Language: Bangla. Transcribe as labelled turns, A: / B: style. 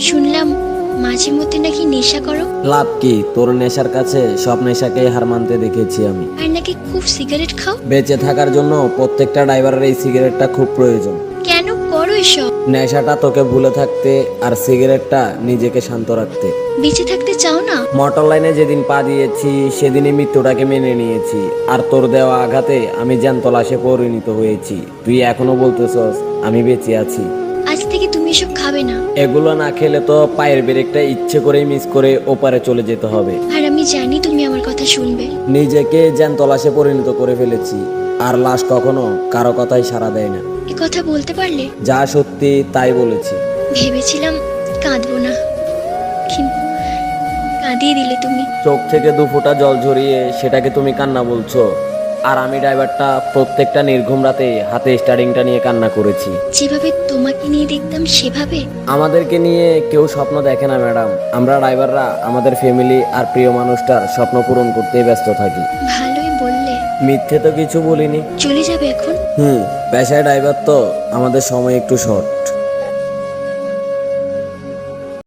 A: শুনলাম মাঝে মধ্যে নাকি নেশা করো,
B: লাভ কি? তোর নেশার কাছে সব নেশাকেই হার মানতে দেখেছি আমি।
A: আর নাকি খুব সিগারেট খাও।
B: বেঁচে থাকার জন্য প্রত্যেকটা ড্রাইভারের এই সিগারেটটা খুব প্রয়োজন।
A: কেন করো এসব?
B: নেশাটা তোকে ভুলে থাকতে, আর সিগারেটটা নিজেকে শান্ত রাখতে।
A: বেঁচে থাকতে চাও না?
B: মোটর লাইনে যেদিন পা দিয়েছি সেদিনই মৃত্যুটাকে মেনে নিয়েছি, আর তোর দেওয়া আঘাতে আমি জ্যান্ত লাশে পরিণত হয়েছি। তুই এখনো বলতেছস আমি বেঁচে আছি?
A: আজ থেকে তুমি এসব খাবে না।
B: এগুলো না খেলে তো পায়ের ব্রেকটা ইচ্ছে করেই মিস করে ওপারে চলে যেতে হবে।
A: আর আমি জানি তুমি আমার কথা শুনবে।
B: নিজেকে জ্যান্ত লাশে পরিণত করে ফেলেছি, আর লাশ কখনো কারো কথাই সাড়া দেয় না।
A: এ কথা বলতে পারলে?
B: যা সত্যি তাই বলেছি।
A: ভেবেছিলাম কাঁদবো না, কিন্তু কাঁদিয়ে দিলে তুমি।
B: চোখ থেকে দু ফোঁটা জল ঝরিয়ে সেটাকে তুমি কান্না বলছো, আর আমি ড্রাইভারটা প্রত্যেকটা নির্ঘুম রাতে হাতে স্টারিংটা নিয়ে কান্না করেছি।
A: যেভাবে তোমাকে নিয়ে দেখতাম সেভাবে।
B: আমাদেরকে নিয়ে কেউ স্বপ্ন দেখে না ম্যাডাম। আমরা ড্রাইভাররা আমাদের ফ্যামিলি আর প্রিয় মানুষটার স্বপ্ন পূরণ করতেই ব্যস্ত থাকি।
A: ভালোই বললে।
B: মিথ্যে তো কিছু বলিনি।
A: চলে যাবে এখন?
B: পেশায় ড্রাইভার তো আমাদের সময় একটু শর্ট।